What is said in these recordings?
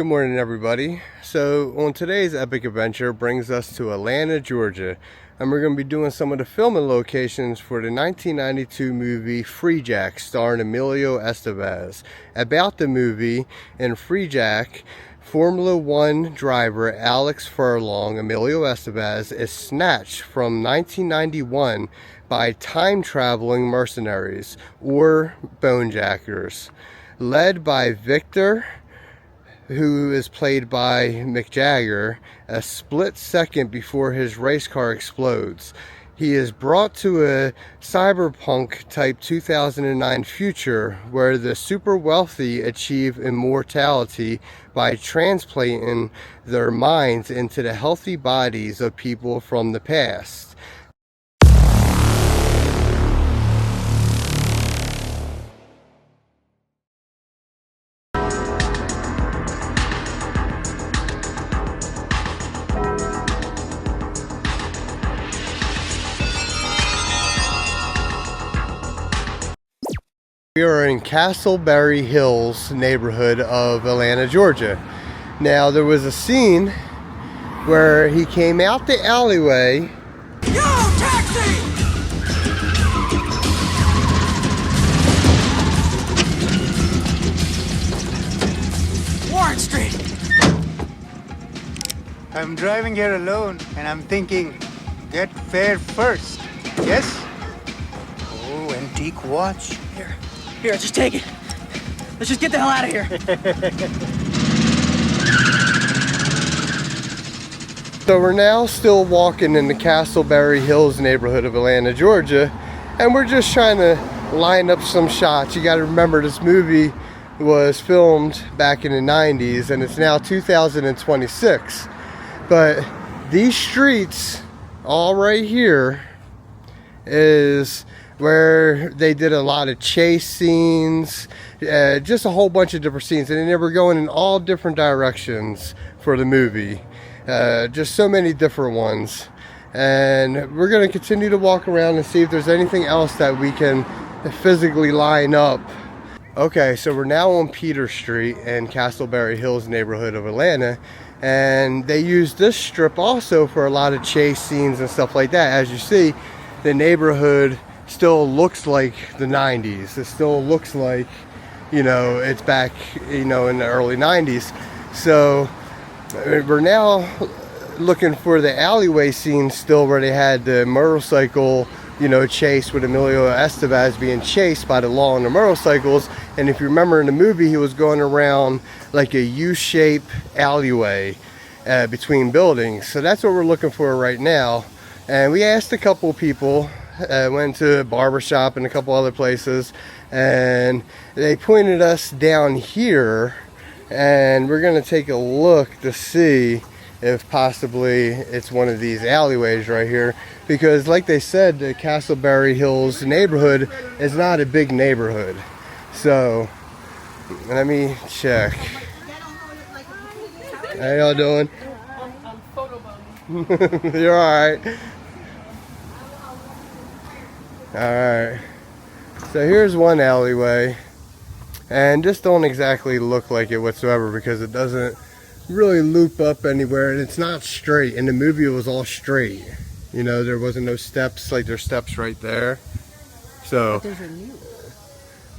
Good morning, everybody. So on today's epic adventure brings us to Atlanta, Georgia, and we're going to be doing some of the filming locations for the 1992 movie Freejack, starring Emilio Estevez. About the movie, in Freejack, Formula One driver Alex Furlong, Emilio Estevez, is snatched from 1991 by time-traveling mercenaries, or bonejackers, led by Victor, who is played by Mick Jagger, a split second before his race car explodes. He is brought to a cyberpunk type 2009 future where the super wealthy achieve immortality by transplanting their minds into the healthy bodies of people from the past. We are in Castleberry Hills neighborhood of Atlanta, Georgia. Now there was a scene where he came out the alleyway. Yo, taxi! Warren Street. I'm driving here alone and I'm thinking, get fare first. Yes? Oh, antique watch. Here, just take it. Let's just get the hell out of here. So we're now still walking in the Castleberry Hills neighborhood of Atlanta, Georgia, and we're just trying to line up some shots. You got to remember, this movie was filmed back in the 90s and it's now 2026. But these streets, all right here, is where they did a lot of chase scenes, just a whole bunch of different scenes, and they were going in all different directions for the movie. Just so many different ones. And we're going to continue to walk around and see if there's anything else that we can physically line up. Okay, so we're now on Peter Street in Castleberry Hills neighborhood of Atlanta, and they use this strip also for a lot of chase scenes and stuff like that. As you see, the neighborhood still looks like the 90s. It still looks like, you know, it's back, you know, in the early 90s. So we're now looking for the alleyway scene still, where they had the motorcycle, you know, chase with Emilio Estevez being chased by the law on the motorcycles. And if you remember in the movie, he was going around like a U-shaped alleyway between buildings. So that's what we're looking for right now. And we asked a couple people, went to a barbershop and a couple other places, and they pointed us down here, and we're going to take a look to see if possibly it's one of these alleyways right here, because like they said, the Castleberry Hills neighborhood is not a big neighborhood. So let me check. How y'all doing? I'm photobombing. You're alright. Alright, so here's one alleyway, and just don't exactly look like it whatsoever, because it doesn't really loop up anywhere, and it's not straight. In the movie it was all straight, you know, there wasn't no steps like there's steps right there. So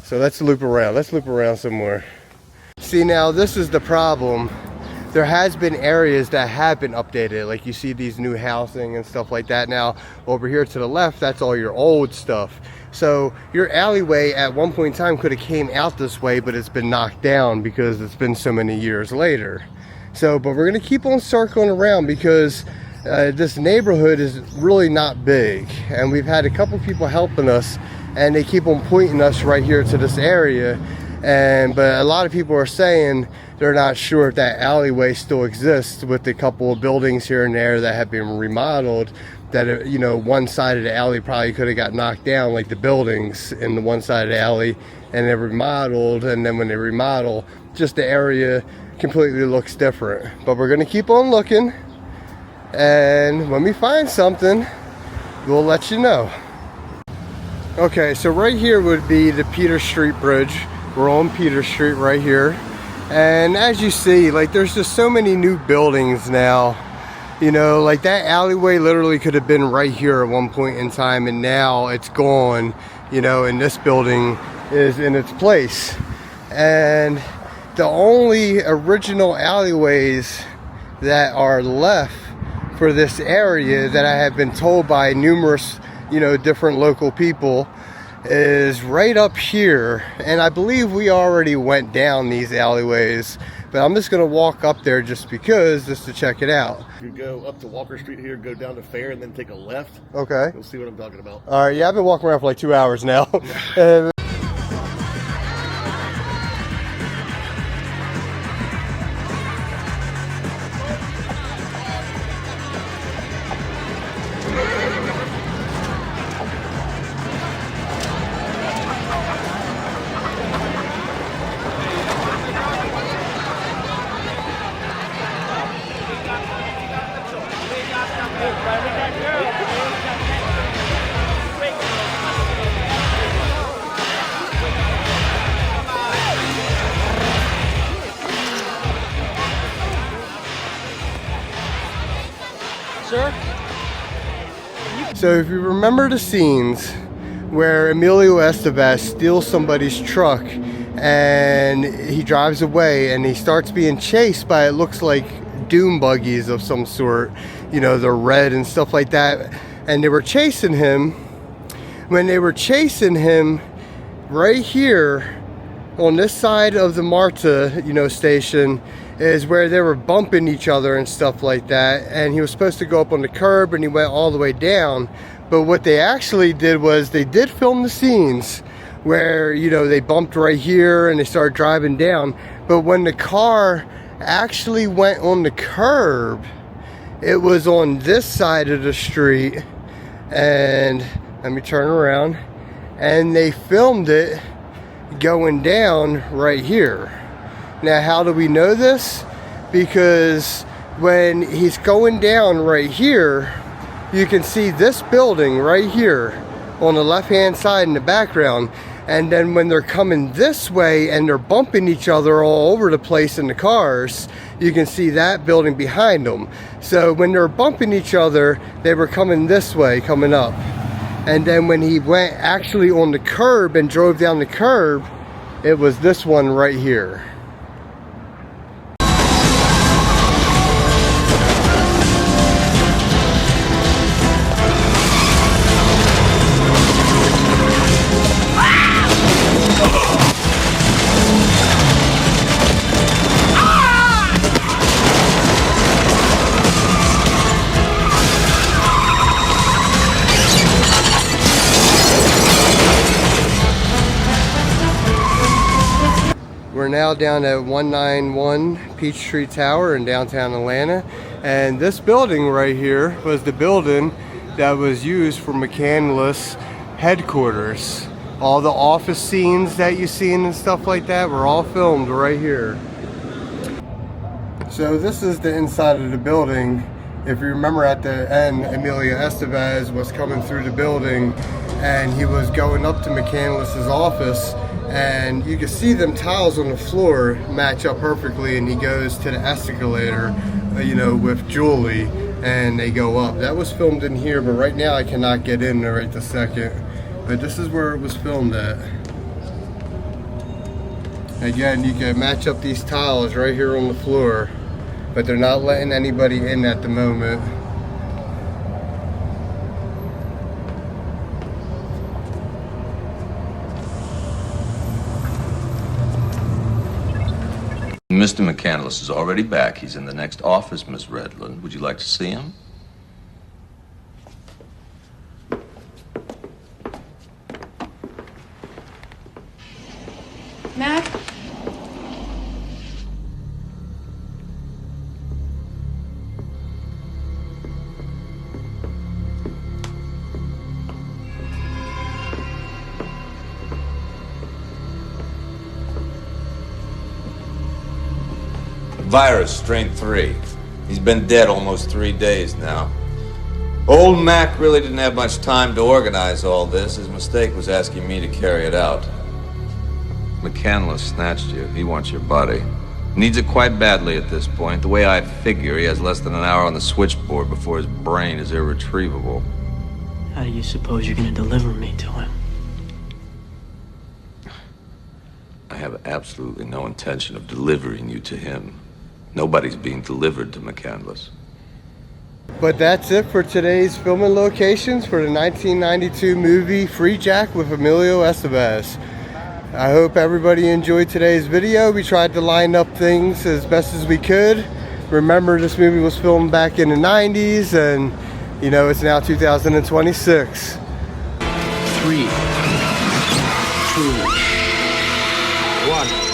let's loop around some more. See, now this is the problem. There has been areas that have been updated, like you see these new housing and stuff like that. Now over here to the left, that's all your old stuff. So your alleyway at one point in time could have came out this way, but it's been knocked down because it's been so many years later. So, but we're gonna keep on circling around, because this neighborhood is really not big, and we've had a couple people helping us, and they keep on pointing us right here to this area. But a lot of people are saying they're not sure if that alleyway still exists, with a couple of buildings here and there that have been remodeled, that, you know, one side of the alley probably could have got knocked down, like the buildings in the one side of the alley, and they remodeled, and then when they remodel, just the area completely looks different. But we're gonna keep on looking, and when we find something, we'll let you know. Okay, so right here would be the Peter Street Bridge. We're on Peter Street right here, And as you see, like, there's just so many new buildings now. You know, like that alleyway literally could have been right here at one point in time, and now it's gone, you know, and this building is in its place. And the only original alleyways that are left for this area that I have been told by numerous, you know, different local people is right up here. And I believe we already went down these alleyways, but I'm just gonna walk up there just to check it out. You go up to Walker Street here, go down to Fair, and then take a left. Okay. You'll see what I'm talking about. All right, yeah, I've been walking around for like 2 hours now. And so if you remember the scenes where Emilio Estevez steals somebody's truck and he drives away and he starts being chased by, it looks like, doom buggies of some sort, you know, they're red and stuff like that, and they were chasing him. When they were chasing him, right here on this side of the MARTA, you know, station is where they were bumping each other and stuff like that, and he was supposed to go up on the curb and he went all the way down. But what they actually did was they did film the scenes where, you know, they bumped right here and they started driving down, but when the car actually went on the curb, it was on this side of the street. And let me turn around, and they filmed it going down right here. Now, how do we know this? Because when he's going down right here, you can see this building right here on the left hand side in the background. And then when they're coming this way and they're bumping each other all over the place in the cars, you can see that building behind them. So when they're bumping each other, they were coming this way, coming up. And then when he went actually on the curb and drove down the curb, it was this one right here. We're now down at 191 Peachtree Tower in downtown Atlanta, and this building right here was the building that was used for McCandless headquarters. All the office scenes that you seen and stuff like that were all filmed right here. So this is the inside of the building. If you remember, at the end, Emilio Estevez was coming through the building and he was going up to McCandless's office, and you can see them tiles on the floor match up perfectly, and he goes to the escalator, you know, with Julie, and they go up. That was filmed in here, but right now I cannot get in there right this second. But this is where it was filmed at. Again, you can match up these tiles right here on the floor, but they're not letting anybody in at the moment. Mr. McCandless is already back. He's in the next office, Miss Redland. Would you like to see him? Mac? Virus, strain 3. He's been dead almost 3 days now. Old Mac really didn't have much time to organize all this. His mistake was asking me to carry it out. McCandless snatched you. He wants your body. Needs it quite badly at this point. The way I figure, he has less than an hour on the switchboard before his brain is irretrievable. How do you suppose you're gonna deliver me to him? I have absolutely no intention of delivering you to him. Nobody's being delivered to McCandless. But that's it for today's filming locations for the 1992 movie Freejack with Emilio Estevez. I hope everybody enjoyed today's video. We tried to line up things as best as we could. Remember, this movie was filmed back in the 90s, and you know, it's now 2026. 3, 2, 1.